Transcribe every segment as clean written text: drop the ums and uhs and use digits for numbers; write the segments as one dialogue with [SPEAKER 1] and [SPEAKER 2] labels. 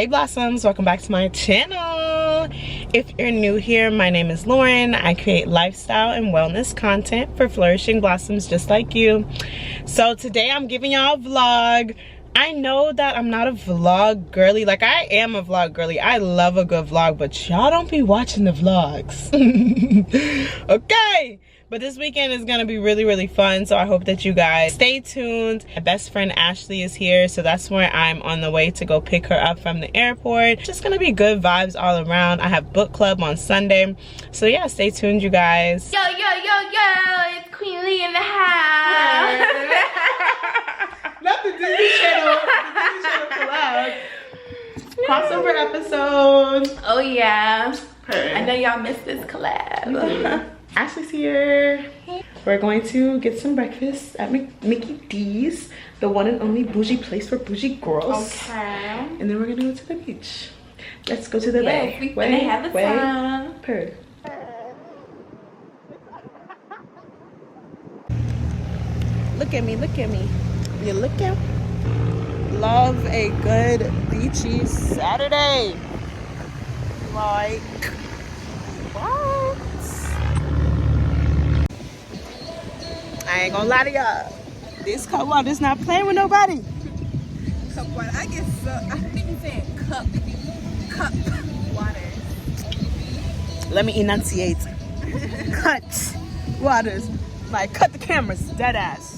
[SPEAKER 1] Hey Blossoms, welcome back to my channel. If you're new here, my name is Lauren. I create lifestyle and wellness content for flourishing blossoms just like you. So today I'm giving y'all a vlog. I know that I'm not a vlog girly. Like, I am a vlog girly. I love a good vlog, but y'all don't be watching the vlogs. Okay, but this weekend is gonna be really fun, so I hope that you guys stay tuned. My best friend Ashley is here, so that's where I'm on the way to go pick her up from the airport. Just gonna be good vibes all around. I have book club on Sunday, so yeah, stay tuned, you guys.
[SPEAKER 2] Yo, it's Queen Lee in the house.
[SPEAKER 1] Not the Disney Channel, collab. Crossover episode.
[SPEAKER 2] Oh yeah. I know y'all missed this collab.
[SPEAKER 1] Ashley's here. We're going to get some breakfast at Mickey D's, the one and only bougie place for bougie girls.
[SPEAKER 2] Okay.
[SPEAKER 1] And then we're gonna go to the beach. Let's go to the bay.
[SPEAKER 2] We're gonna have the fun.
[SPEAKER 1] Purr. Look at me, look at me. You look at me. Love a good beachy Saturday. Like, what? I ain't gonna lie to y'all. This Cutwaters not playing with nobody.
[SPEAKER 2] Cutwater. I guess so. I think you saying cup water.
[SPEAKER 1] Let me enunciate. Cutwaters. Like, cut the cameras, dead ass.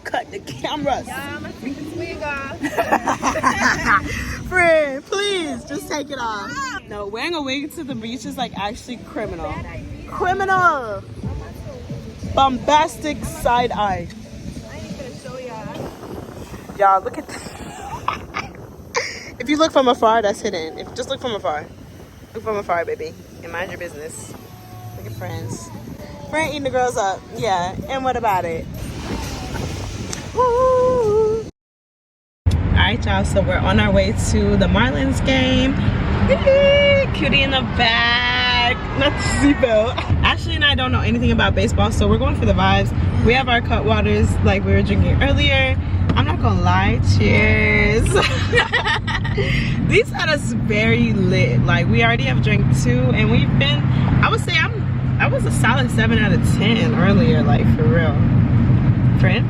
[SPEAKER 1] Cut the cameras.
[SPEAKER 2] Yeah, I'm gonna take this wig off.
[SPEAKER 1] Friend, please, just take it off. No, wearing a wig to the beach is like actually criminal. Criminal. Bombastic side eye.
[SPEAKER 2] I ain't gonna show y'all.
[SPEAKER 1] Y'all, look at this. If you look from afar, that's hidden. Just look from afar. Look from afar, baby. And mind your business. Look at friends. Friend eating the girls up. Yeah, and what about it? Woo! Alright, y'all, so we're on our way to the Marlins game. Cutie in the back. Not the seatbelt. Ashley and I don't know anything about baseball, so we're going for the vibes. We have our Cutwaters like we were drinking earlier. I'm not gonna lie, cheers. These had us very lit. Like, we already have drank 2, and we've been, I would say I was a solid 7 out of 10 earlier, like, for real. Friend?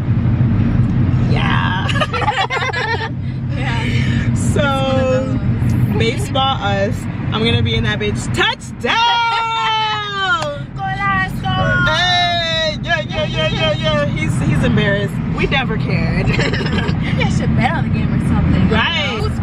[SPEAKER 1] Yeah.
[SPEAKER 2] Yeah.
[SPEAKER 1] So, baseball us. I'm gonna be in that bitch. Touchdown!
[SPEAKER 2] COLLABS!
[SPEAKER 1] Hey! Yeah. He's embarrassed. We never cared.
[SPEAKER 2] Maybe I should bet on the game or something.
[SPEAKER 1] Right.
[SPEAKER 2] Who's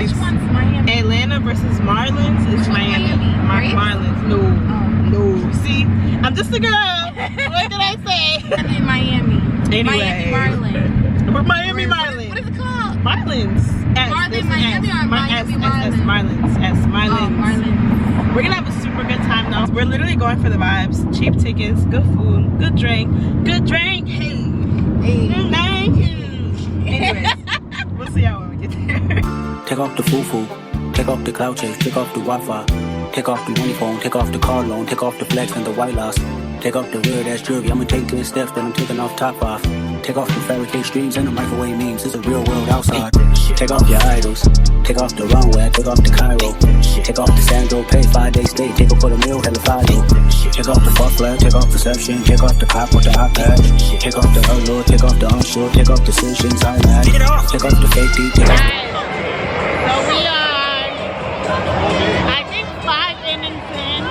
[SPEAKER 2] Which one's Miami?
[SPEAKER 1] Atlanta versus Marlins is Miami. Marlins. No. See, I'm just a girl. What did I say?
[SPEAKER 2] I'm in Miami.
[SPEAKER 1] Anyway.
[SPEAKER 2] Miami Marlins.
[SPEAKER 1] We're Miami Marlins.
[SPEAKER 2] What is it called?
[SPEAKER 1] Marlins.
[SPEAKER 2] Marlins Miami or Miami Marlins?
[SPEAKER 1] Marlins.
[SPEAKER 2] Oh, Marlins.
[SPEAKER 1] We're gonna have a super good time though. We're literally going for the vibes. Cheap tickets, good food, good drink. Hey. Anyways, we'll see y'all when we get there.
[SPEAKER 3] Take off the foo-foo, take off the cloud chase, take off the Wi-Fi, take off the money phone, take off the car loan, take off the flex and the white loss, take off the weird ass jewelry. I'ma take 10 steps, then I'm taking off top 5. Take off the fabricate streams and the microwave memes. It's a real world outside. Take off your idols, take off the runway, take off the Cairo, take off the Sandro, pay 5-day stay, take off for the meal, hella Fido. Take off the fuck flag, take off perception, take off the cop with the iPad, take off the allure, take off the unsure, take off decisions I mad, take off the fake D, take off.
[SPEAKER 1] So we are, I think 5 innings in.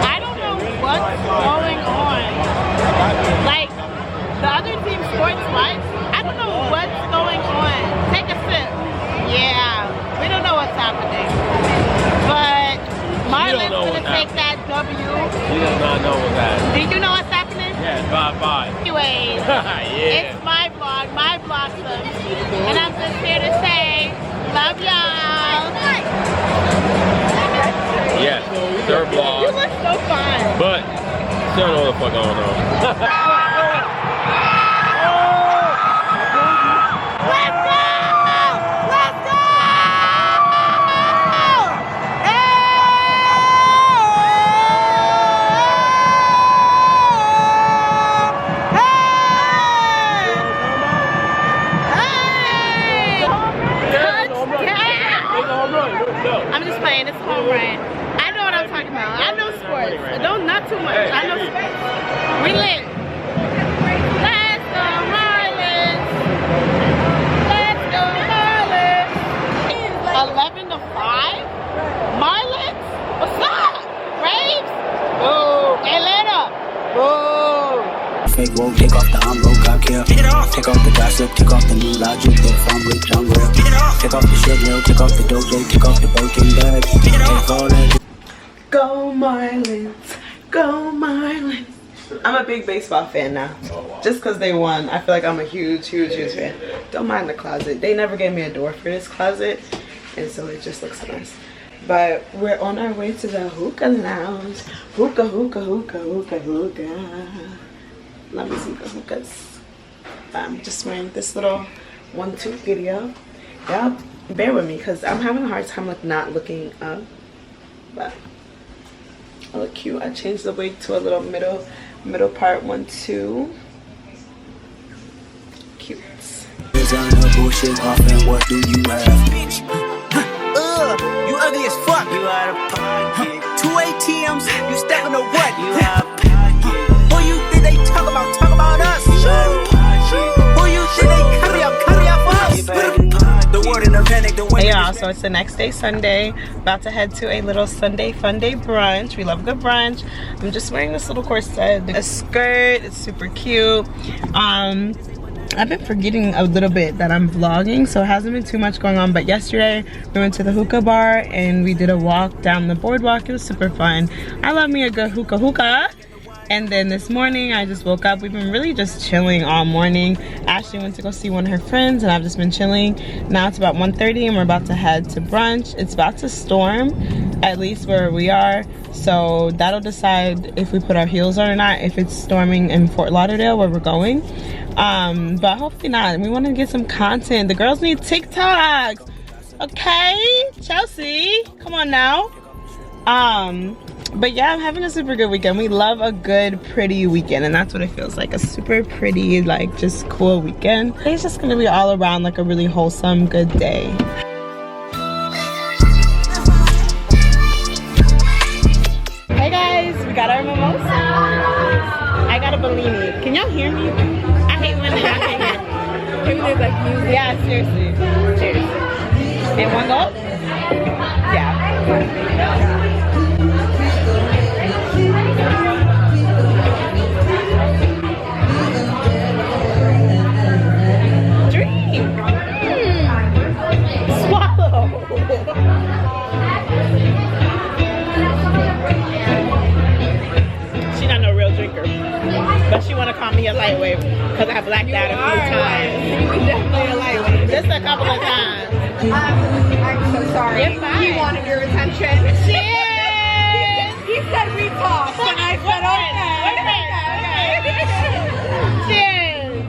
[SPEAKER 1] I don't know what's going on. Like, the other team scored twice. I don't know what's going on. Take a sip. Yeah, we don't know what's happening. But Marlins gonna take that W.
[SPEAKER 4] You do not know what's happening.
[SPEAKER 1] Do you know what's happening?
[SPEAKER 4] Yeah, 5-5.
[SPEAKER 1] Anyways,
[SPEAKER 4] Yeah.
[SPEAKER 1] it's my vlog, my blossom. And I'm just here to say, love y'all.
[SPEAKER 4] Yes, third
[SPEAKER 1] You
[SPEAKER 4] vlog.
[SPEAKER 1] look so fine.
[SPEAKER 4] But still don't know what the fuck going on.
[SPEAKER 1] Let's go! Let's go! Hey! Hey! Hey! Touchdown! too much. I know. We lit. Let's go Marlins. Let's go Marlins. 11 to 5. Marlins. What's up? Braves. Boo. Atlanta. Boo.
[SPEAKER 3] Fake woke, take off the envelope, got care. Take off the gossip, take off the new logic. That if I'm rich, I'm real. Take off the shit mill, take off the dojo, take off the broken bag. Take all that.
[SPEAKER 2] Go Marlins. Go Marlins. I'm a big baseball fan now. Just because they won, I feel like I'm a huge fan. Don't mind the closet. They never gave me a door for this closet, and so it just looks nice. But we're on our way to the hookah lounge. Hookah, hookah, hookah, hookah, hookah. Let me see the hookahs. I'm just wearing this little 1-2 video. Y'all bear with me because I'm having a hard time like not looking up. But I look cute. I changed the wig to a little middle part 1-2. Cute.
[SPEAKER 3] Bullshit off and what do you have?
[SPEAKER 5] You ugly as fuck. You out of pocket. 2 ATMs. You stepping to what? You out of pocket. Who you think they talk about? Talk about us. You out of pocket. Who you think they carry up for us? The word in the panic. The way.
[SPEAKER 2] Hey y'all, so it's the next day, Sunday. About to head to a little Sunday fun day brunch. We love a good brunch. I'm just wearing this little corset, a skirt. It's super cute. I've been forgetting a little bit that I'm vlogging, so it hasn't been too much going on. But yesterday we went to the hookah bar and we did a walk down the boardwalk. It was super fun. I love me a good hookah. And then this morning I just woke up. We've been really just chilling all morning. Ashley went to go see one of her friends and I've just been chilling. Now it's about 1:30 and we're about to head to brunch. It's about to storm, at least where we are. So that'll decide if we put our heels on or not, if it's storming in Fort Lauderdale where we're going. But hopefully not. We want to get some content. The girls need TikToks. Okay, Chelsea, come on now. But yeah, I'm having a super good weekend. We love a good, pretty weekend, and that's what it feels like, a super pretty, like, just cool weekend. It's just gonna be all around like a really wholesome, good day. Hey guys, we got our mimosas. I got a Bellini. Can y'all hear me? I hate when y'all can't hear me. Everything's like music. Yeah, seriously. Cheers. And one go? Yeah. But she want to call me a lightweight because I blacked out a few times. You definitely a lightweight. Just a couple of times.
[SPEAKER 6] I'm so sorry.
[SPEAKER 2] You're fine.
[SPEAKER 6] He wanted your attention.
[SPEAKER 2] Cheers!
[SPEAKER 6] He said we talked, and I said okay.
[SPEAKER 2] Cheers!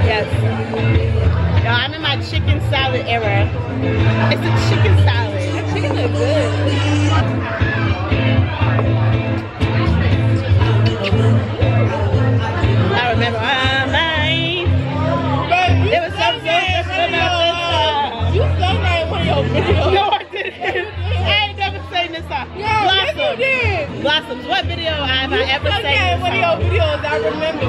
[SPEAKER 2] Yes. Yo, I'm in my chicken salad era. It's a chicken salad. That chicken looks good. I remember it was so good. You sang that in one of your videos. No, I didn't. I ain't never sang this song.
[SPEAKER 6] Yeah, yes, you did.
[SPEAKER 2] Blossoms. What video have I ever sang this
[SPEAKER 6] in one of your videos. I remember.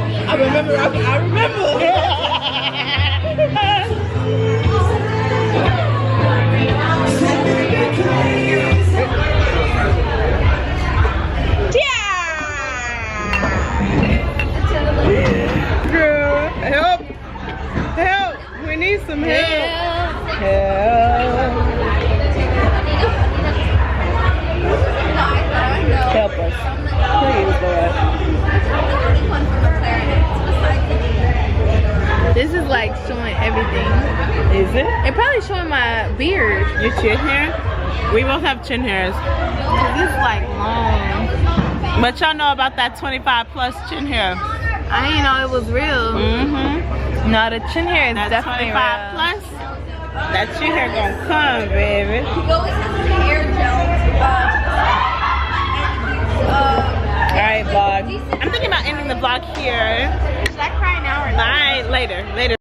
[SPEAKER 2] Girl, help. We need some help. Help us. Please, Lord.
[SPEAKER 1] This is like showing everything.
[SPEAKER 2] Is it?
[SPEAKER 1] It probably showing my beard.
[SPEAKER 2] Your chin hair? We both have chin hairs.
[SPEAKER 1] This is like long.
[SPEAKER 2] But y'all know about that 25 plus chin hair.
[SPEAKER 1] I didn't know it was real.
[SPEAKER 2] Mm-hmm.
[SPEAKER 1] No, the chin hair is
[SPEAKER 2] That
[SPEAKER 1] definitely
[SPEAKER 2] 25
[SPEAKER 1] real.
[SPEAKER 2] plus, that chin hair gonna come, baby. Alright, vlog. I'm thinking about ending the vlog here.
[SPEAKER 1] Should I cry now or
[SPEAKER 2] Bye. Later.